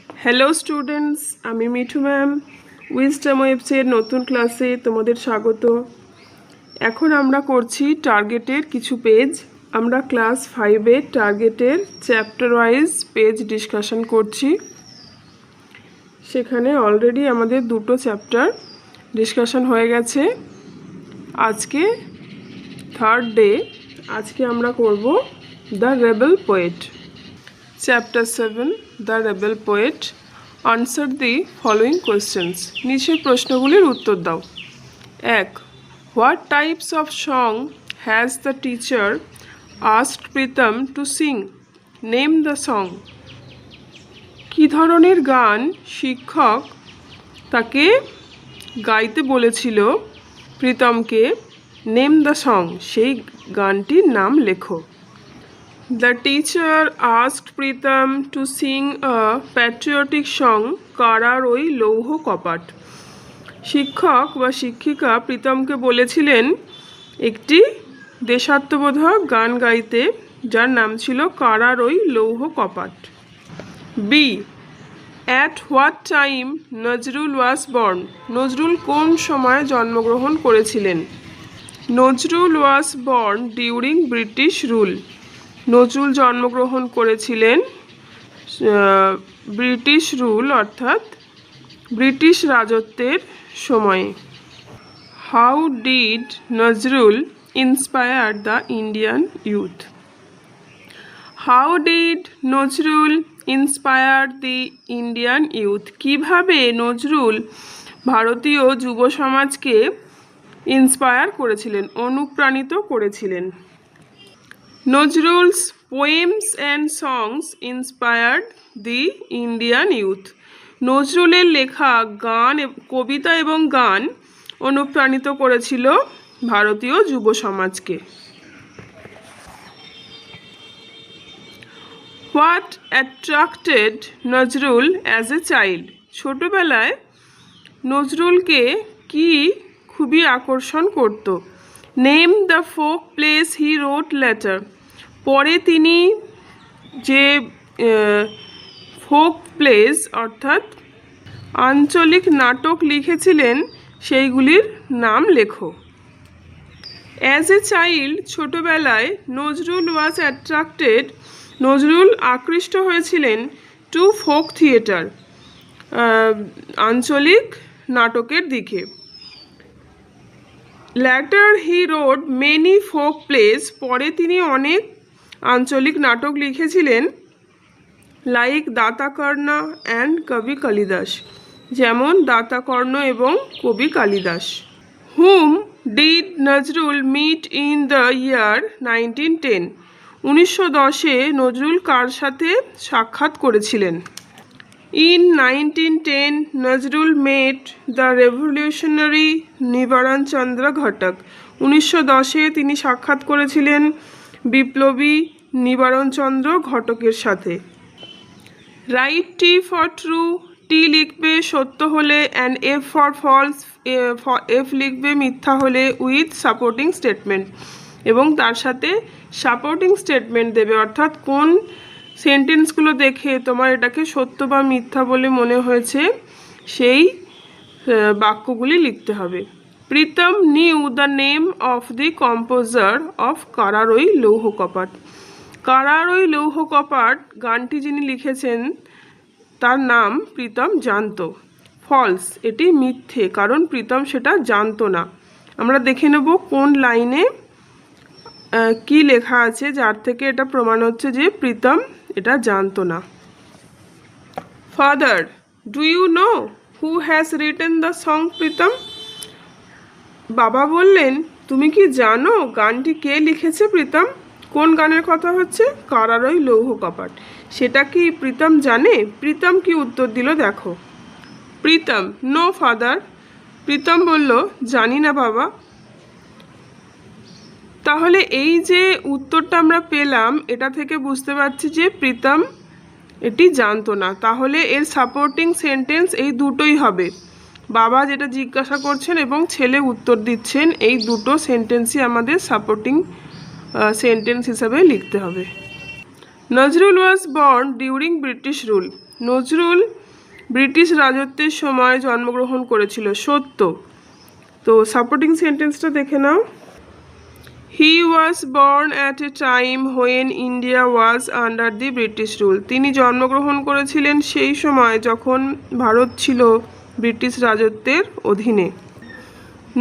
Hello students, আমি Mithu ma'am. Wisdom ওয়েবসের নতুন ক্লাসে তোমাদের স্বাগত। এখন আমরা করছি টার্গেটের কিছু পেজ। আমরা ক্লাস 5-এর টার্গেটের চ্যাপ্টার ওয়াইজ পেজ ডিসকাশন করছি। সেখানে অলরেডি আমাদের 2টো চ্যাপ্টার ডিসকাশন হয়ে গেছে। আজকে থার্ড ডে। আজকে আমরা করব the rebel poet. Chapter 7, the rebel poet. Answer the following questions. নিচের প্রশ্নগুলির উত্তর দাও। 1. What types of song has the teacher asked Pritam to sing? Name the song. কী ধরনের গান শিক্ষক তাকে গাইতে বলেছিল প্রীতমকে? নেম দ্য সং, সেই গানটির নাম লেখো। The teacher asked Pritam to sing a patriotic song, কারার ওই লৌহ কপাট। শিক্ষক বা শিক্ষিকা প্রীতমকে বলেছিলেন একটি দেশাত্মবোধক গান গাইতে, যার নাম ছিল কারার ওই লৌহ কপাট। B. At what time Nazrul was born? Nazrul কোন সময় জন্মগ্রহণ করেছিলেন? Nazrul was born during British rule. Nazrul জন্মগ্রহণ করেছিলেন ব্রিটিশ রুল অর্থাৎ ব্রিটিশ রাজত্বের সময়ে। How did Nazrul inspire the Indian youth? How did Nazrul inspire the Indian youth? কিভাবে নজরুল ভারতীয় যুব সমাজকে ইন্সপায়ার করেছিলেন, অনুপ্রাণিত করেছিলেন? Nazrul's poems and songs inspired the Indian youth. নজরুলের লেখা গান, কবিতা এবং গান অনুপ্রাণিত করেছিল ভারতীয় যুব সমাজকে। What attracted Nazrul as a child? ছোটবেলায় নজরুলকে কি খুবই আকর্ষণ করত? Name the folk place he wrote later. পরে তিনি যে ফোক প্লেস অর্থাৎ আঞ্চলিক নাটক লিখেছিলেন সেইগুলির নাম লেখো। অ্যাজ এ চাইল্ড, ছোটবেলায় নজরুল ওয়াজ অ্যাট্রাক্টেড, নজরুল আকৃষ্ট হয়েছিলেন টু ফোক থিয়েটার, আঞ্চলিক নাটকের দিকে। Later he wrote many folk plays, পরে তিনি অনেক আঞ্চলিক নাটক লিখেছিলেন, লাইক দাতাকর্ণ অ্যান্ড কবি কালিদাস, যেমন দাতাকর্ণ এবং কবি Kalidas. Who did Nazrul meet in the year 1910? 1910-এ নজরুল কার সাথে সাক্ষাৎ করেছিলেন? In 1910 Nazrul met the revolutionary Nibaran Chandra ঘটক। 1910-এ তিনি সাক্ষাৎ করেছিলেন বিপ্লবী নিবারণ চন্দ্র ঘটকের সাথে। Write T for true, T লিখবে সত্য হলে, and F for false, F লিখবে মিথ্যা হলে, উইথ সাপোর্টিং স্টেটমেন্ট, এবং তার সাথে সাপোর্টিং স্টেটমেন্ট দেবে, অর্থাৎ কোন সেন্টেন্সগুলো দেখে তোমার এটাকে সত্য বা মিথ্যা বলে মনে হয়েছে সেই বাক্যগুলি লিখতে হবে। Pritam knew the name of the composer of Karar ওই লৌহ কপাট। কারার ওই লৌহ কপাট গানটি যিনি লিখেছেন তার নাম প্রীতম জানত। ফলস, এটি মিথ্যে, কারণ প্রীতম সেটা জানতো না। আমরা দেখে নেব কোন লাইনে কি লেখা আছে যার থেকে এটা প্রমাণ হচ্ছে যে প্রীতম এটা জানতো না। Father, do you know who has written the song Pritam? বাবা বললেন, তুমি কি জানো গানটি কে লিখেছে প্রীতম? কোন গানের কথা হচ্ছে? কারার ওই লৌহ কপাট। সেটা কি প্রীতম জানে? প্রীতম কি উত্তর দিল দেখো। Pritam, no father. প্রীতম বলল, জানি না বাবা। তাহলে এই যে উত্তরটা আমরা পেলাম, এটা থেকে বুঝতে পারছি যে প্রীতম এটি জানতো না। তাহলে এর সাপোর্টিং সেন্টেন্স এই দুটোই হবে। বাবা যেটা জিজ্ঞাসা করছেন এবং ছেলে উত্তর দিচ্ছেন, এই দুটো সেন্টেন্সই আমাদের সাপোর্টিং সেন্টেন্স হিসাবে লিখতে হবে। Nazrul was born during British rule. Nazrul British রাজত্বের সময় জন্মগ্রহণ করেছিল, সত্য। তো সাপোর্টিং সেন্টেন্সটা দেখে নাও। He was born at a time when India was under the British rule. তিনি জন্মগ্রহণ করেছিলেন সেই সময় যখন ভারত ছিল ব্রিটিশ রাজত্বের অধীনে।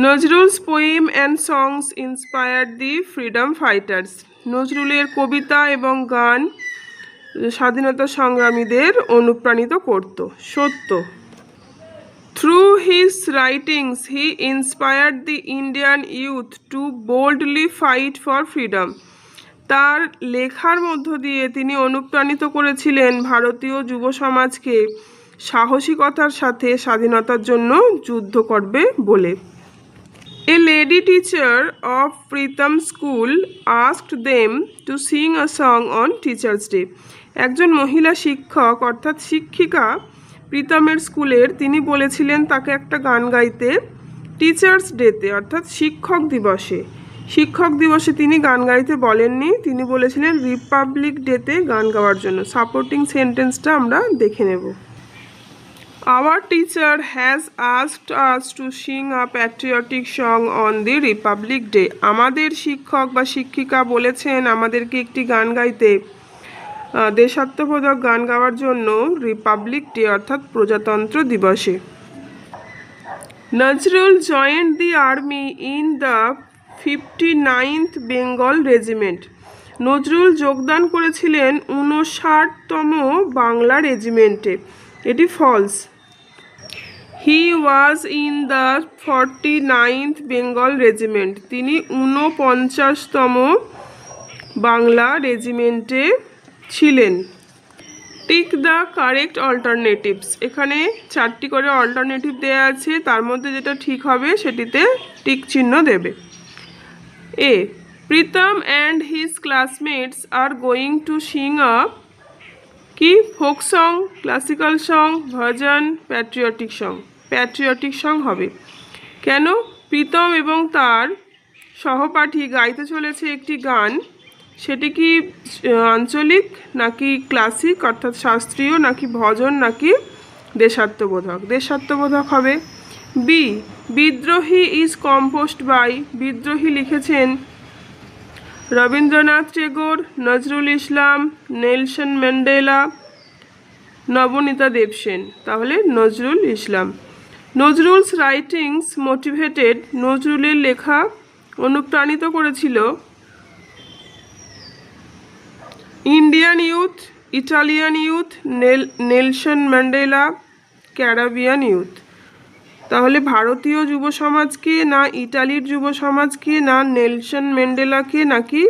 Nazrul's poem and songs inspired the freedom fighters. নজরুলের কবিতা এবং গান স্বাধীনতা সংগ্রামীদের অনুপ্রাণিত করত, সত্য। Through his writings he inspired the Indian youth to boldly fight for freedom. তার লেখার মধ্য দিয়ে তিনি অনুপ্রাণিত করেছিলেন ভারতীয় যুব সমাজকে সাহসিকতার সাথে স্বাধীনতার জন্য যুদ্ধ করবে বলে। A lady teacher of Pritam School asked them to sing a song on Teachers' Day. একজন মহিলা শিক্ষক অর্থাৎ শিক্ষিকা প্রীতমের স্কুলের, তিনি বলেছিলেন তাকে একটা গান গাইতে টিচার্স ডেতে অর্থাৎ শিক্ষক দিবসে। শিক্ষক দিবসে তিনি গান গাইতে বলেননি, তিনি বলেছিলেন রিপাবলিক ডেতে গান গাওয়ার জন্য। সাপোর্টিং সেন্টেন্সটা আমরা দেখে নেব। Our teacher has asked us to sing a patriotic song on the Republic Day. আমাদের শিক্ষক বা শিক্ষিকা বলেছেন আমাদেরকে একটি গান গাইতে, দেশাত্মবোধক গান গাওয়ার জন্য রিপাবলিক ডে অর্থাৎ প্রজাতন্ত্র দিবসে। Nazrul joined the army in the 59th Bengal regiment. Nazrul যোগদান করেছিলেন 59তম বাংলা রেজিমেন্টে, এটি false. He was in the 49th Bengal regiment. তিনি 49তম বাংলা রেজিমেন্টে ছিলেন। Tick the correct alternatives. এখানে 4টি করে অল্টারনেটিভ দেওয়া আছে, তার মধ্যে যেটা ঠিক হবে সেটিতে টিক চিহ্ন দেবে। A, Pritam and his classmates are going to sing a কি folk song, classical song, bhajan, patriotic song. Patriotic song হবে। কেন? প্রীতম এবং তার সহপাঠী গাইতে চলেছে একটি গান, সেটি কি আঞ্চলিক নাকি ক্লাসিক অর্থাৎ শাস্ত্রীয়, নাকি ভজন, নাকি দেশাত্মবোধক? দেশাত্মবোধক হবে। বি, বিদ্রোহী ইজ কম্পোজড বাই। বিদ্রোহী লিখেছেন রবীন্দ্রনাথ টেগোর, নজরুল ইসলাম, নেলসন ম্যান্ডেলা, নবনীতা দেবসেন। তাহলে নজরুল ইসলাম। Nazrul's writings motivated. নজরুলের লেখা অনুপ্রাণিত করেছিল Indian youth, Italian youth, Nelson Mandela, Caribbean youth. তাহলে ভারতীয় যুব সমাজকে, না ইটালির যুব সমাজকে, না নেলসন ম্যান্ডেলাকে, নাকি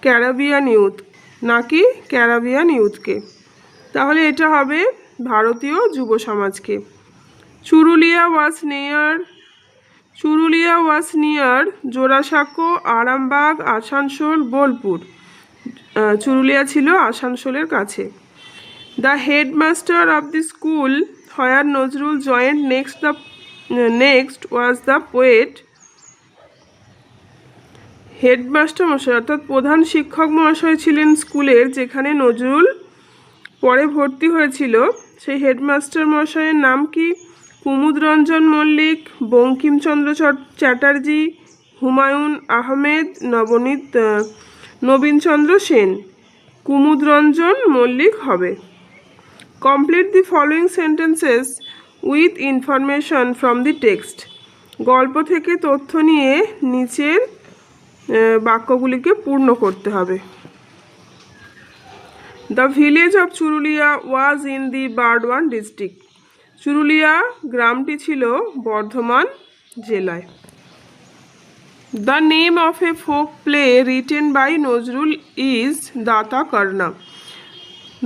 ক্যারাবিয়ান ইউথ, নাকি ক্যারাবিয়ান ইউথকে? তাহলে এটা হবে ভারতীয় যুব সমাজকে। চুরুলিয়া ওয়াজ নিয়ার জোড়াসাঁকো, আরামবাগ, আসানসোল, বোলপুর। চুরুলিয়া ছিল আসানসোলের কাছে। The headmaster of the school where Nazrul joint next was the poet. Headmaster মশাই অর্থাৎ প্রধান শিক্ষক মহাশয় ছিলেন স্কুলের, যেখানে নজরুল পরে ভর্তি হয়েছিল। সেই হেডমাস্টার মহাশয়ের নাম কি? কুমুদরঞ্জন মল্লিক, বঙ্কিমচন্দ্র চ্যাটার্জি, হুমায়ুন আহমেদ, নবীনচন্দ্র সেন। কুমুদরঞ্জন মল্লিক হবে। Complete the following sentences with information from the text. গল্প থেকে তথ্য নিয়ে নিচের বাক্যগুলিকে পূর্ণ করতে হবে। The village of Churulia was in the Burdwan district. Churulia গ্রামটি ছিল বর্ধমান জেলায়। The name of a folk play written by Nazrul is Data Karna.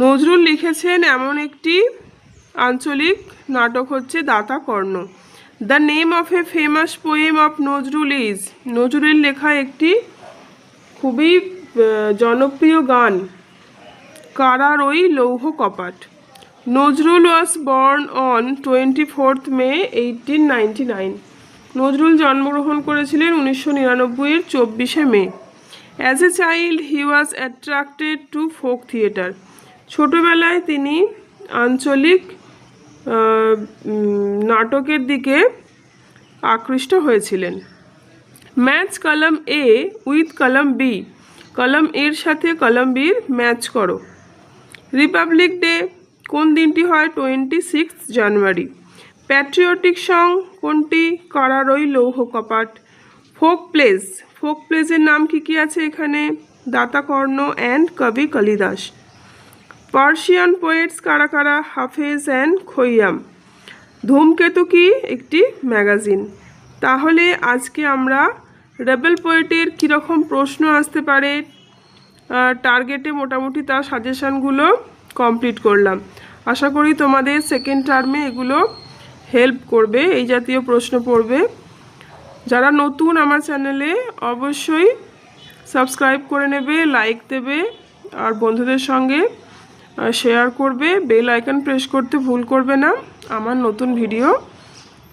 Nazrul লিখেছেন এমন একটি আঞ্চলিক নাটক হচ্ছে Data Karna. The name of a famous poem of Nazrul is. নজরুলের লেখা একটি খুবই জনপ্রিয় গান কারার ওই লৌহ কপাট। Nazrul was born on 24th May 1899। Nazrul জন্মগ্রহণ করেছিলেন 1999-এর 24শে মে। As a child he was attracted to folk theatre. ছোটোবেলায় তিনি আঞ্চলিক নাটকের দিকে আকৃষ্ট হয়েছিলেন। Match column A with column B, column এর সাথে কলাম বির ম্যাচ করো। রিপাবলিক ডে কোন দিনটি হয়? 26 জানুয়ারি। প্যাট্রিয়টিক সং কোনটি? কারারই লৌহ কপাট। ফোক প্লেস, ফোক প্লেসের নাম কি কি আছে এখানে? দাতাকর্ণ অ্যান্ড কবি কালিদাস। পার্সিয়ান পোয়েটস কারা কারা? হাফেজ অ্যান্ড খৈয়াম। ধূমকেতু কি? একটি ম্যাগাজিন। তাহলে আজকে আমরা রেবেল পোয়েটের কীরকম প্রশ্ন আসতে পারে টার্গেটে মোটামুটি তার সাজেশানগুলো কমপ্লিট করলাম। আশা করি তোমাদের সেকেন্ড টার্মে এগুলো হেল্প করবে, এই জাতীয় প্রশ্ন পড়বে। যারা নতুন আমার চ্যানেলে অবশ্যই সাবস্ক্রাইব করে নেবে, লাইক দেবে আর বন্ধুদের সঙ্গে শেয়ার করবে। বেল আইকন প্রেস করতে ভুল করবে না। আমার নতুন ভিডিও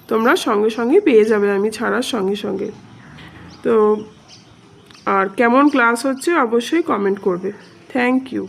তোমরা সঙ্গে সঙ্গে পেয়ে যাবে আমি ছাড়ার সঙ্গে সঙ্গে। তো আর কেমন ক্লাস হচ্ছে অবশ্যই কমেন্ট করবে। Thank you.